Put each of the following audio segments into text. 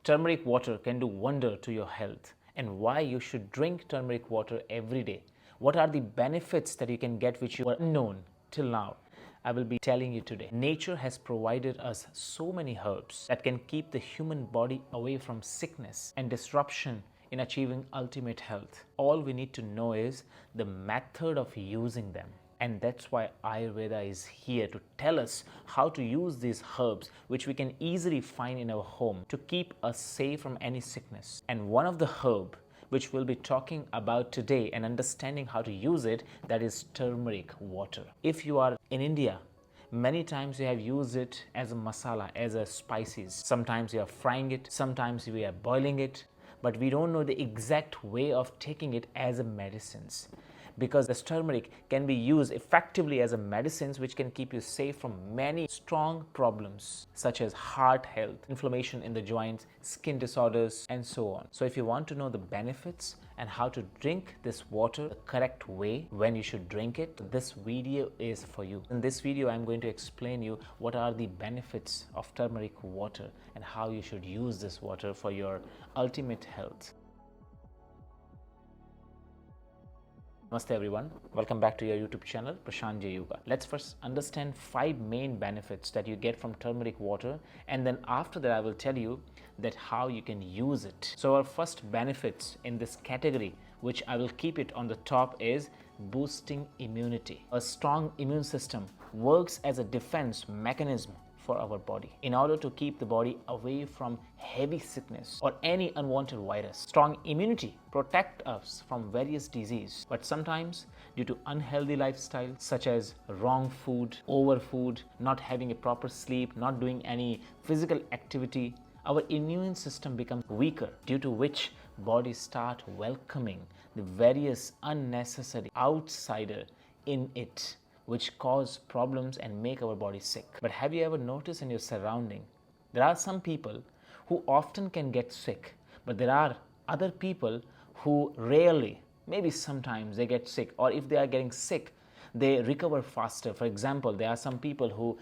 turmeric water can do wonder to your health, and why you should drink turmeric water every day. What are the benefits that you can get which you were unknown till now? I will be telling you today. Nature has provided us so many herbs that can keep the human body away from sickness and disruption in achieving ultimate health. All we need to know is the method of using them. And that's why Ayurveda is here to tell us how to use these herbs, which we can easily find in our home to keep us safe from any sickness. And one of the herb which we'll be talking about today and understanding how to use it, that is turmeric water. If you are in India, many times you have used it as a masala, as a spices. Sometimes you are frying it, sometimes we are boiling it, but we don't know the exact way of taking it as a medicines. Because this turmeric can be used effectively as a medicines which can keep you safe from many strong problems such as heart health, inflammation in the joints, skin disorders, and so on. So if you want to know the benefits and how to drink this water the correct way, when you should drink it, this video is for you. In this video, I'm going to explain you what are the benefits of turmeric water and how you should use this water for your ultimate health. Namaste everyone, welcome back to your YouTube channel Prashant J Yoga. Let's first understand 5 main benefits that you get from turmeric water, and then after that I will tell you that how you can use it. So our first benefits in this category, which I will keep it on the top, is boosting immunity. A strong immune system works as a defense mechanism for our body in order to keep the body away from heavy sickness or any unwanted virus. Strong immunity protects us from various diseases, but sometimes due to unhealthy lifestyle such as wrong food, overfood, not having a proper sleep, not doing any physical activity, our immune system becomes weaker, due to which bodies start welcoming the various unnecessary outsider in it, which cause problems and make our body sick. But have you ever noticed in your surrounding, there are some people who often can get sick, but there are other people who rarely, maybe sometimes they get sick, or if they are getting sick, they recover faster. For example, there are some people who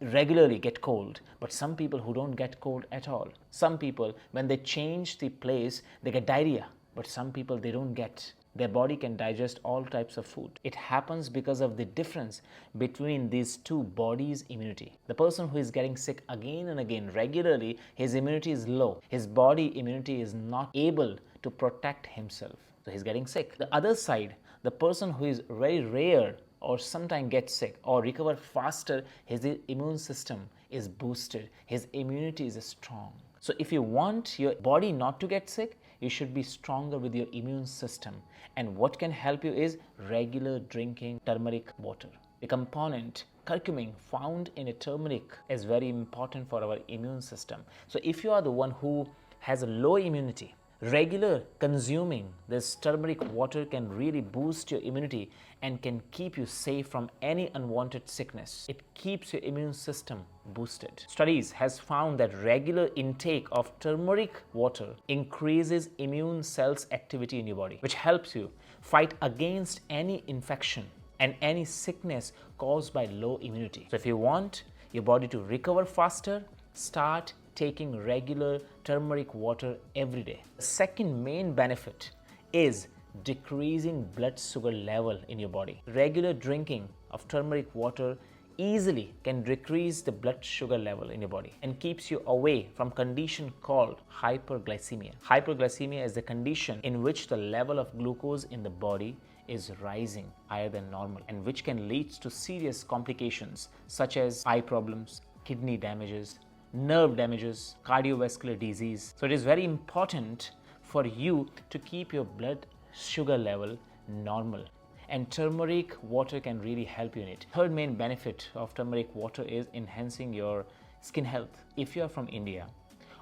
regularly get cold, but some people who don't get cold at all. Some people, when they change the place, they get diarrhea, but some people they don't get. Their body can digest all types of food. It happens because of the difference between these two bodies' immunity. The person who is getting sick again and again regularly, his immunity is low. His body immunity is not able to protect himself. So he's getting sick. The other side, the person who is very rare or sometimes gets sick or recover faster, his immune system is boosted. His immunity is strong. So if you want your body not to get sick, you should be stronger with your immune system. And what can help you is regular drinking turmeric water. The component curcumin found in a turmeric is very important for our immune system. So if you are the one who has a low immunity, regular consuming this turmeric water can really boost your immunity and can keep you safe from any unwanted sickness. It keeps your immune system boosted. Studies has found that regular intake of turmeric water increases immune cells activity in your body, which helps you fight against any infection and any sickness caused by low immunity. So if you want your body to recover faster, start taking regular turmeric water every day. The second main benefit is decreasing blood sugar level in your body. Regular drinking of turmeric water easily can decrease the blood sugar level in your body and keeps you away from condition called hyperglycemia. Hyperglycemia is the condition in which the level of glucose in the body is rising higher than normal, and which can lead to serious complications such as eye problems, kidney damages, nerve damages, cardiovascular disease. So it is very important for you to keep your blood sugar level normal, and turmeric water can really help you in it. Third main benefit of turmeric water is enhancing your skin health. If you are from India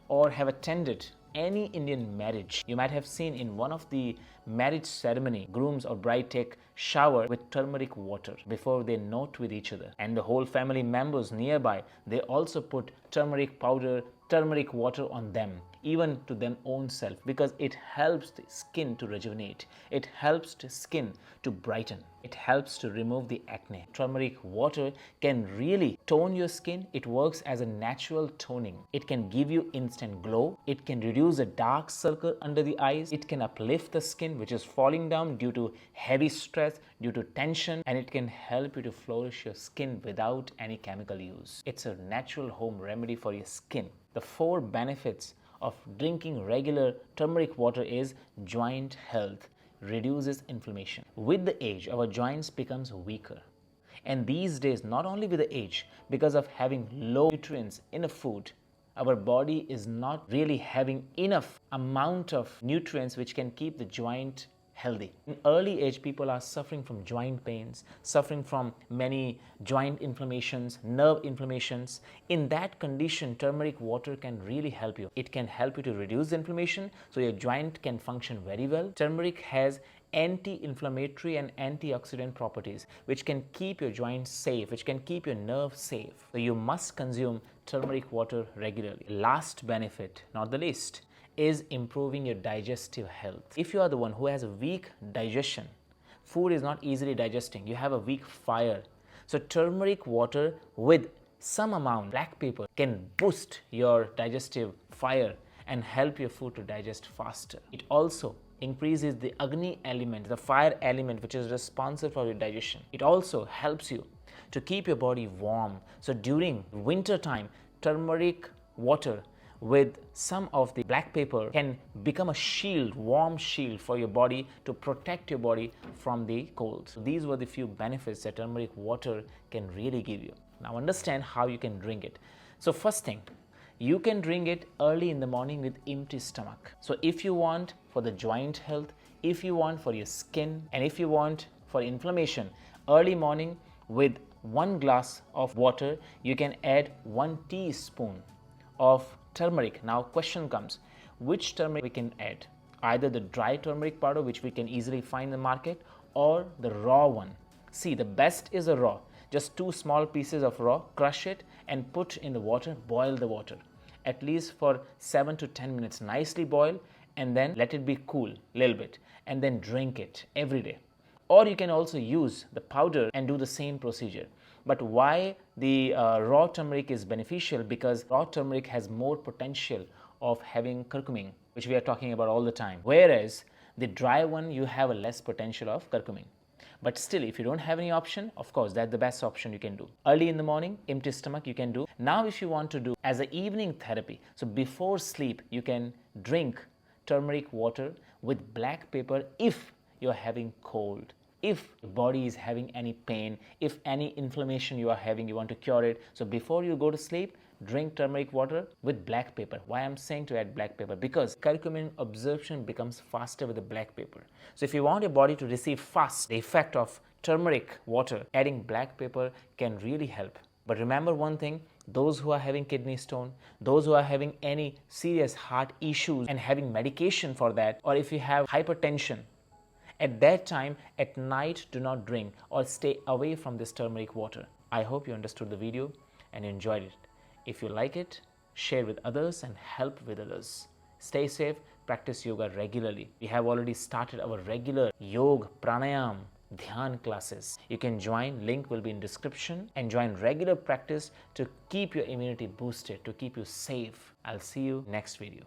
or have attended any Indian marriage, you might have seen in one of the marriage ceremony, grooms or bride take shower with turmeric water before they note with each other, and the whole family members nearby, they also put turmeric powder, turmeric water on them, even to them own self, because it helps the skin to rejuvenate. It helps the skin to brighten. It helps to remove the acne. Turmeric water can really tone your skin. It works as a natural toning. It can give you instant glow. It can reduce a dark circle under the eyes. It can uplift the skin which is falling down due to heavy stress, due to tension, and it can help you to flourish your skin without any chemical use. It's a natural home remedy for your skin. The 4 benefits of drinking regular turmeric water is joint health, reduces inflammation. With the age, our joints becomes weaker. And these days, not only with the age, because of having low nutrients in a food, our body is not really having enough amount of nutrients which can keep the joint healthy. In early age, people are suffering from joint pains, suffering from many joint inflammations, nerve inflammations. In that condition, turmeric water can really help you. It can help you to reduce inflammation so your joint can function very well. Turmeric has anti-inflammatory and antioxidant properties which can keep your joints safe, which can keep your nerves safe. So you must consume turmeric water regularly. Last benefit, not the least, is improving your digestive health. If you are the one who has a weak digestion, food is not easily digesting, you have a weak fire, so turmeric water with some amount black pepper can boost your digestive fire and help your food to digest faster. It also increases the Agni element, the fire element, which is responsible for your digestion. It also helps you to keep your body warm. So during winter time, turmeric water with some of the black pepper can become a shield, warm shield for your body to protect your body from the cold. So these were the few benefits that turmeric water can really give you. Now understand how you can drink it. So first thing, you can drink it early in the morning with empty stomach. So if you want for the joint health, if you want for your skin, and if you want for inflammation, early morning with 1 glass of water, you can add 1 teaspoon of turmeric. Now question comes, which turmeric we can add? Either the dry turmeric powder, which we can easily find in the market, or the raw one. See, the best is a raw. Just 2 small pieces of raw, crush it and put in the water, boil the water. At least for 7 to 10 minutes, nicely boil, and then let it be cool a little bit, and then drink it every day. Or you can also use the powder and do the same procedure. But why the raw turmeric is beneficial? Because raw turmeric has more potential of having curcumin, which we are talking about all the time. Whereas the dry one, you have a less potential of curcumin. But still, if you don't have any option, of course, that's the best option you can do. Early in the morning, empty stomach, you can do. Now, if you want to do as an evening therapy, so before sleep, you can drink turmeric water with black pepper if you're having cold. If your body is having any pain, if any inflammation you are having, you want to cure it. So before you go to sleep, drink turmeric water with black pepper. Why I'm saying to add black pepper? Because curcumin absorption becomes faster with the black pepper. So if you want your body to receive fast the effect of turmeric water, adding black pepper can really help. But remember one thing, those who are having kidney stone, those who are having any serious heart issues and having medication for that, or if you have hypertension, at that time, at night, do not drink or stay away from this turmeric water. I hope you understood the video and enjoyed it. If you like it, share with others and help with others. Stay safe, practice yoga regularly. We have already started our regular yoga, pranayam, dhyan classes. You can join, link will be in description, and join regular practice to keep your immunity boosted, to keep you safe. I'll see you next video.